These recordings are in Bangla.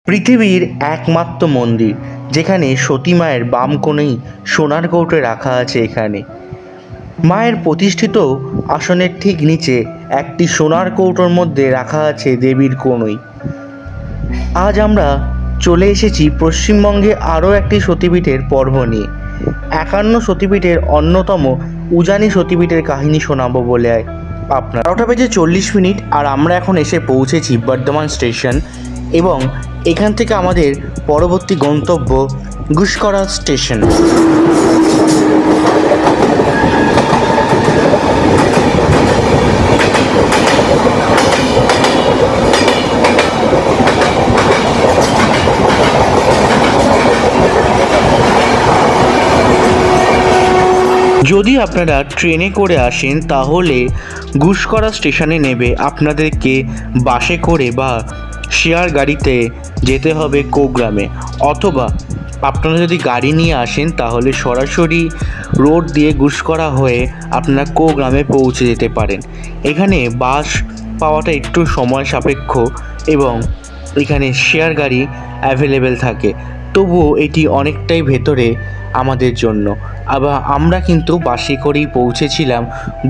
পৃথিবীর একমাত্র মন্দির যেখানে সতী মায়ের বাম কোণেই সোনার কৌটো রাখা আছে। এখানে মায়ের প্রতিষ্ঠিত আসনের ঠিক নিচে একটি সোনার কৌটোর মধ্যে রাখা আছে দেবীর কনুই। আজ আমরা চলে এসেছি পশ্চিমবঙ্গে আরও একটি সতীপীঠের পর্ব নিয়ে। 51 সতীপীঠের অন্যতম উজানি সতীপীঠের কাহিনী শোনাবো বলে আপনার 12:40 আর আমরা এখন এসে পৌঁছেছি বর্ধমান স্টেশন এবং এখান থেকে আমাদের পরবর্তী গন্তব্য গুসকরা স্টেশন। যদি আপনারা ট্রেনে করে আসেন তাহলে গুসকরা স্টেশনে নেবে আপনাদেরকে বাসে করে বা শেয়ার গাড়িতে যেতে হবে কোগ্রামে, অথবা আপনারা যদি গাড়ি নিয়ে আসেন তাহলে সরাসরি রোড দিয়ে গুসকরা হয়ে আপনারা কোগ্রামে পৌঁছে যেতে পারেন। এখানে বাস পাওয়াটা একটু সময় সাপেক্ষ এবং এখানে শেয়ার গাড়ি অ্যাভেলেবেল থাকে, তবুও এটি অনেকটাই ভেতরে আমাদের জন্য। আবার আমরা কিন্তু বাসে করেই পৌঁছেছিলাম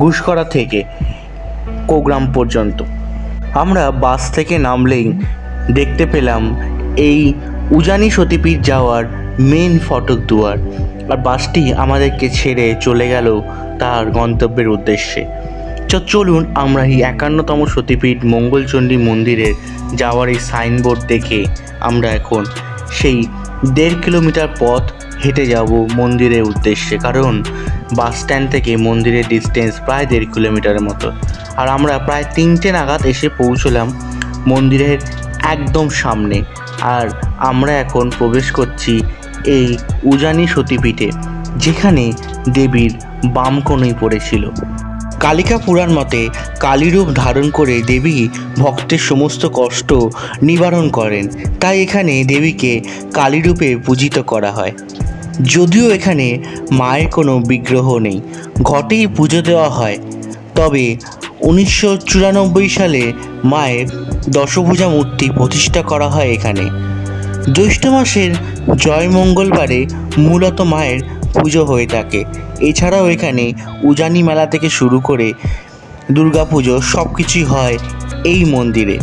গুসকরা থেকে কোগ্রাম পর্যন্ত। আমরা বাস থেকে নামলেই দেখতে পেলাম এই উজানি সতীপীঠ যাওয়ার মেন ফটক দুয়ার, আর বাসটি আমাদেরকে ছেড়ে চলে গেল তার গন্তব্যের উদ্দেশ্যে। চলুন আমরা এই 51তম সতীপীঠ মঙ্গলচণ্ডী মন্দিরের যাওয়ার এই সাইনবোর্ড দেখে আমরা এখন সেই 1.5 কিলোমিটার পথ হেঁটে যাব মন্দিরের উদ্দেশ্যে, কারণ বাস স্ট্যান্ড থেকে মন্দিরের ডিস্টেন্স প্রায় 1.5 কিলোমিটারের মতো। আর আমরা প্রায় 3টে নাগাদ এসে পৌঁছলাম মন্দিরের একদম সামনে। আর আমরা এখন প্রবেশ করছি এই উজানি সতীপীঠে, যেখানে দেবীর বাম কোণই পড়েছিল। কালিকা পুরাণ মতে কালীরূপ ধারণ করে দেবী ভক্তের সমস্ত কষ্ট নিবারণ করেন, তাই এখানে দেবীকে কালীরূপে পূজিত করা হয়। যদিও এখানে মায়ের কোনো বিগ্রহ নেই, ঘটেই পুজো দেওয়া হয়, তবে 1994 সালে মায়ের দশভুজা মূর্তি প্রতিষ্ঠা করা হয় এখানে। জ্যৈষ্ঠ মাসের জয় মঙ্গলবারে মূলত মায়ের পুজো হয়ে থাকে। এছাড়াও এখানে উজানি মেলা থেকে শুরু করে দুর্গাপুজো সব কিছুই হয় এই মন্দিরে।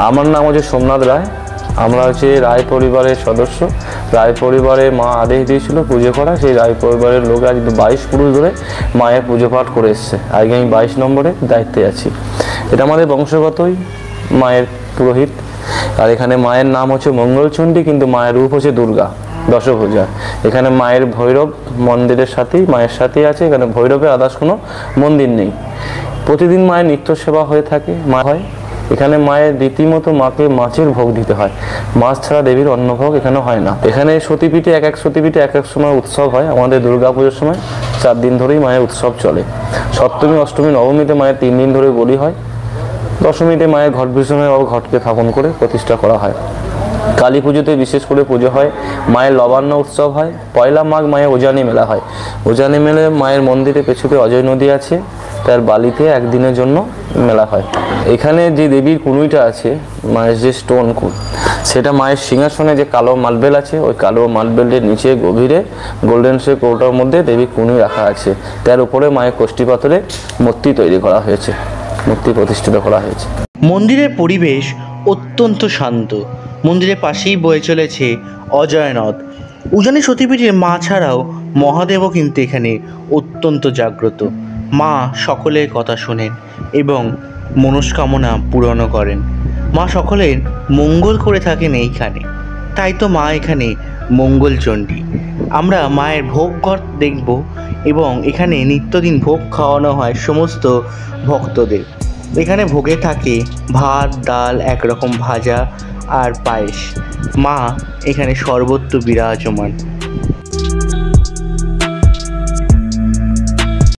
আমার নাম হচ্ছে সোমনাথ রায়। আমরা হচ্ছে রায় পরিবারের সদস্য। রায় পরিবারে মা আদেশ দিয়েছিল পুজো করা, সেই রায় পরিবারের লোক আজ 22 পুরুষ ধরে মায়ের পুজো পাঠ করে এসছে। আজকে আমি 22 নম্বরে দায়িত্বে আছি। এটা আমাদের বংশগতই মায়ের পুরোহিত। আর এখানে মায়ের নাম হচ্ছে মঙ্গলচণ্ডী, কিন্তু মায়ের রূপ হচ্ছে দুর্গা দশভুজা। এখানে মায়ের ভৈরব মন্দিরের সাথেই মায়ের সাথেই আছে। এখানে ভৈরবের আদার্স কোনো মন্দির নেই। প্রতিদিন মায়ের নিত্য সেবা হয়ে থাকে, মা হয়। এখানে মায়ের রীতিমতো মাকে মাছের ভোগ দিতে হয়, মাছ ছাড়া দেবীর অন্ন ভোগ এখানে হয় না। এখানে সতীপীঠে এক এক সতীপীঠে এক এক সময় উৎসব হয়। আমাদের দুর্গাপুজোর সময় 4 দিন ধরেই মায়ের উৎসব চলে। সপ্তমী, অষ্টমী, নবমীতে মায়ের 3 দিন ধরে বলি হয়। দশমীতে মায়ের ঘট বিসর্জন ও ঘটকে স্থাপন করে প্রতিষ্ঠা করা হয়। কালী পুজোতে বিশেষ করে পুজো হয়, মায়ের লবান্ন উৎসব হয়। 1 মাঘ মায়ের উজানি মেলা হয়। উজানি মেলে মায়ের মন্দিরে পেছনে অজয় নদী আছে, তার বালিতে একদিনের জন্য মেলা হয়। এখানে যে দেবীর কুনুইটা আছে, মায়ের যে স্টোন কুন, সেটা মায়ের সিংহাসনে যে কালো মার্বেল আছে, ওই কালো মার্বেলের নিচে গভীরে গোল্ডেন সে কৌটার মধ্যে দেবীর কুনুই রাখা আছে। তার উপরে মায়ের কোষ্ঠী পাথরে মূর্তি তৈরি করা হয়েছে, মূর্তি প্রতিষ্ঠিত করা হয়েছে। মন্দিরের পরিবেশ অত্যন্ত শান্ত। মন্দিরের পাশেই বয়ে চলেছে অজয় নদ। উজানি সতীপীঠের মা ছাড়াও মহাদেবও কিন্তু এখানে অত্যন্ত জাগ্রত। মা সকলের কথা শোনেন এবং মনস্কামনা পূরণও করেন। মা সকলের মঙ্গল করে থাকেন এইখানে, তাই তো মা এখানে মঙ্গলচণ্ডী। আমরা মায়ের ভোগ ঘর দেখব এবং এখানে নিত্যদিন ভোগ খাওয়ানো হয় সমস্ত ভক্তদের। এখানে ভোগে থাকে ভাত, ডাল, একরকম ভাজা আর পায়েস। মা এখানে সর্বত্র বিরাজমান।